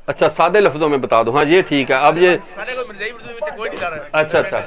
اچھا سادے لفظوں میں بتا دو. ہاں یہ ٹھیک ہے. اب یہ اچھا اچھا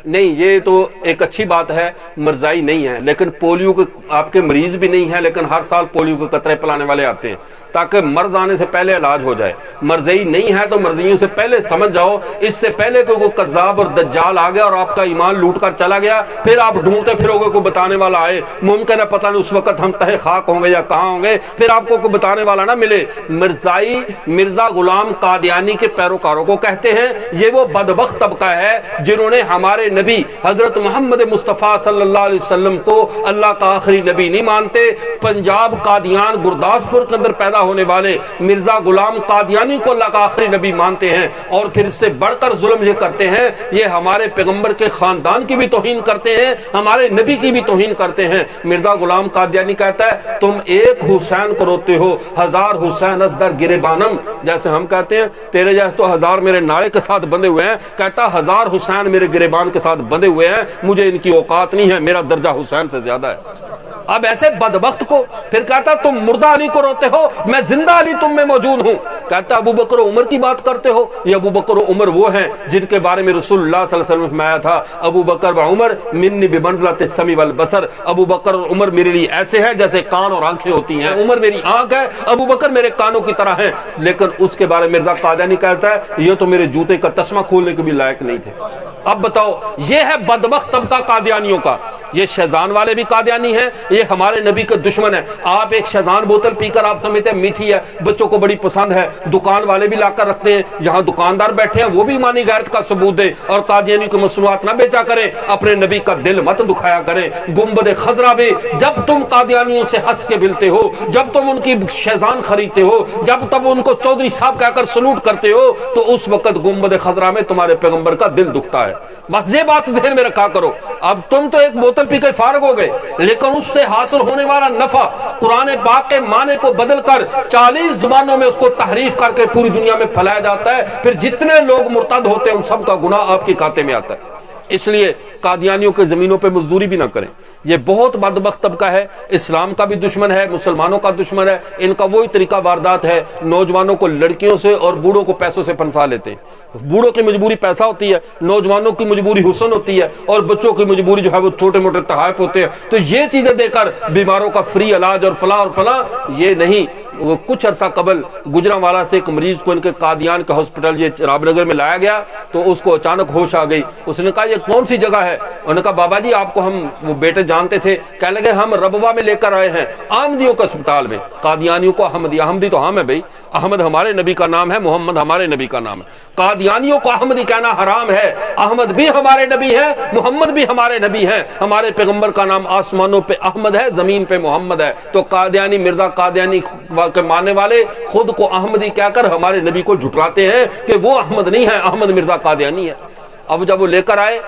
نہیں یہ تو ایک اچھی بات ہے. مرزائی نہیں ہے لیکن پولیو کے آپ کے مریض بھی نہیں ہے, لیکن ہر سال پولیو کے قطرے پلانے والے آتے ہیں تاکہ مرض آنے سے پہلے علاج ہو جائے. مرزئی نہیں ہے تو مرزیوں سے پہلے سمجھ جاؤ, اس سے پہلے کہ وہ کذاب اور دجال آ گیا اور آپ کا ایمان لوٹ کر چلا گیا, پھر آپ ڈھونڈتے پھرو گے کوئی بتانے والا آئے. ممکن ہے پتہ نہیں اس وقت ہم تہے خاک ہوں گے یا کہاں ہوں گے, پھر آپ کو کوئی بتانے والا نہ ملے. مرزائی مرزا غلام قادیانی کے پیروکاروں کو کہتے ہیں. یہ وہ بدبخت طبقہ ہے جنہوں نے ہمارے نبی حضرت محمد مصطفیٰ صلی اللہ علیہ وسلم کو اللہ کا آخری نبی نہیں مانتے. پنجاب قادیان گرداسپور کے اندر پیدا ہونے والے مرزا غلام قادیانی کو اللہ کا آخری نبی مانتے ہیں, اور پھر اس سے بڑھ کر ظلم یہ کرتے ہیں, یہ ہمارے پیغمبر کے خاندان کی بھی توہین کرتے ہیں, ہمارے نبی کی بھی توہین کرتے ہیں. مرزا غلام قادیانی کہتا ہے تم ایک حسین کو روتے ہو, ہزار حسین از در گریبانم. جیسے ہم کہتے ہیں تیرے جیسے تو ہزار میرے ناڑے کے ساتھ بندھے ہوئے ہیں, کہتا ہزار حسین میرے گریبان کے ساتھ بندھے ہوئے ہیں, مجھے ان کی اوقات نہیں ہے, میرا درجہ حسین سے زیادہ ہے. اب ایسے بدبخت کو پھر کہتا تم مردہ علی کو روتے ہو, میں زندہ علی تم میں موجود ہوں. کہتا ابو بکر و عمر کی بات کرتے ہو, یہ ابو بکر و عمر وہ ہیں جن کے بارے میں رسول اللہ صلی اللہ علیہ وسلم فرمایا تھا ابو بکر و عمر منی بمنزلۃ السمع والبصر. ابو بکر اور عمر میرے لیے ایسے ہیں جیسے کان اور آنکھیں ہوتی ہیں. عمر میری آنکھ ہے, ابو بکر میرے کانوں کی طرح ہیں. لیکن اس کے بارے میں مرزا قادیانی کہتا ہے یہ تو میرے جوتے کا تسمہ کھولنے کے بھی لائق نہیں تھے. اب بتاؤ یہ ہے بدبخت طبقہ قادیانیوں کا. یہ شیزان والے بھی قادیانی ہیں, یہ ہمارے نبی کے دشمن ہیں. آپ ایک شیزان بوتل پی کر آپ سمجھتے ہیں میٹھی ہے, بچوں کو بڑی پسند ہے, دکان والے بھی لا کر رکھتے ہیں, جہاں دکاندار بیٹھے ہیں وہ بھی ایمانی غیرت کا ثبوت دیں, اور قادیانی کی مصنوعات نہ بیچا کریں, اپنے نبی کا دل مت دکھایا کریں. گنبد خضرا بھی جب تم قادیانیوں سے ہنس کے ملتے ہو, جب تم ان کی شیزان خریدتے ہو, جب تم ان کو چودھری صاحب کہہ کر سلوٹ کرتے ہو, تو اس وقت گنبد خضرا میں تمہارے پیغمبر کا دل دکھتا ہے. بس یہ بات ذہن میں رکھا کرو. اب تم تو ایک بوتل پی کے فارغ ہو گئے, لیکن اس سے حاصل ہونے والا نفع قرآن پاک کے معنی کو بدل کر 40 زبانوں میں اس کو تحریف کر کے پوری دنیا میں پھیلایا جاتا ہے. پھر جتنے لوگ مرتد ہوتے ہیں ان سب کا گناہ آپ کے کھاتے میں آتا ہے. اس لیے قادیانیوں کے زمینوں پہ مزدوری بھی نہ کریں. یہ بہت بدبخت طبقہ ہے, اسلام کا بھی دشمن ہے, مسلمانوں کا دشمن ہے. ان کا وہی طریقہ واردات ہے, نوجوانوں کو لڑکیوں سے اور بوڑھوں کو پیسوں سے پھنسا لیتے ہیں. بوڑھوں کی مجبوری پیسہ ہوتی ہے, نوجوانوں کی مجبوری حسن ہوتی ہے, اور بچوں کی مجبوری جو ہے وہ چھوٹے موٹے تحائف ہوتے ہیں. تو یہ چیزیں دے کر بیماروں کا فری علاج اور فلاں اور فلاں یہ نہیں. وہ کچھ عرصہ قبل گجرانوالا سے ایک مریض کو ان کے قادیان کا ہاسپٹل یہ رام نگر میں لایا گیا, تو اس کو اچانک ہوش آ گئی. اس نے کہا یہ کون سی جگہ ہے؟ انہوں نے کہا بابا جی آپ کو ہم وہ بیٹے جانتے تھے. کہنے لگے ہم ربوہ میں لے کر آئے ہیں, احمدیوں کے اسپتال میں. قادیانیوں کو احمدی, احمدی تو ہم ہے بھائی, احمد ہمارے نبی کا نام ہے, محمد ہمارے نبی کا نام ہے. قادیانیوں کو احمدی کہنا حرام ہے. احمد بھی ہمارے نبی ہیں, محمد بھی ہمارے نبی ہیں. ہمارے پیغمبر کا نام آسمانوں پہ احمد ہے, زمین پہ محمد ہے. تو قادیانی مرزا قادیانی کے ماننے والے خود کو احمدی کہہ کر ہمارے نبی کو جھٹلاتے ہیں کہ وہ احمد نہیں ہے, احمد مرزا قادیانی ہے. اب جب وہ لے کر آئے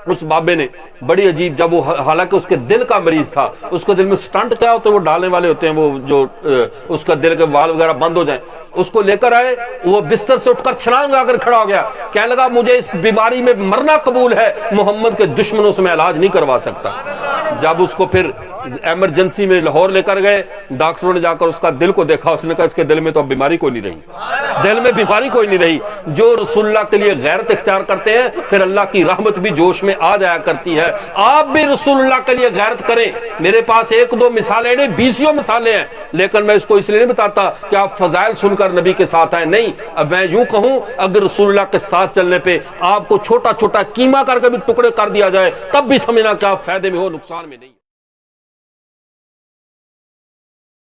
اس بابے نے بڑی عجیب, جب وہ حالانکہ اس کے دل کا مریض تھا, اس کو دل میں سٹنٹ کیا ہوتا ہے وہ ڈالنے والے ہوتے ہیں, وہ جو اس کا دل کے وال وغیرہ بند ہو جائیں. اس کو لے کر آئے, وہ بستر سے اٹھ کر چھلانگ لگا کر کھڑا ہو گیا. کہنے لگا مجھے اس بیماری میں مرنا قبول ہے, محمد کے دشمنوں سے میں علاج نہیں کروا سکتا. جب اس کو پھر ایمرجنسی میں لاہور لے کر گئے, ڈاکٹروں نے جا کر اس کا دل کو دیکھا, اس نے کہا اس کے دل میں تو اب بیماری کوئی نہیں رہی, دل میں بیماری کوئی نہیں رہی. جو رسول اللہ کے لیے غیرت اختیار کرتے ہیں پھر اللہ کی رحمت بھی جوش میں آ جایا کرتی ہے. آپ بھی رسول اللہ کے لیے غیرت کریں. میرے پاس ایک دو مثالیں نہیں, 20 مثالیں ہیں, لیکن میں اس کو اس لیے نہیں بتاتا کہ آپ فضائل سن کر نبی کے ساتھ آئیں. نہیں, اب میں یوں کہوں اگر رسول اللہ کے ساتھ چلنے پہ آپ کو چھوٹا چھوٹا کیما کر کے بھی ٹکڑے کر دیا جائے تب بھی سمجھنا کہ آپ فائدے میں ہو, نقصان میں نہیں.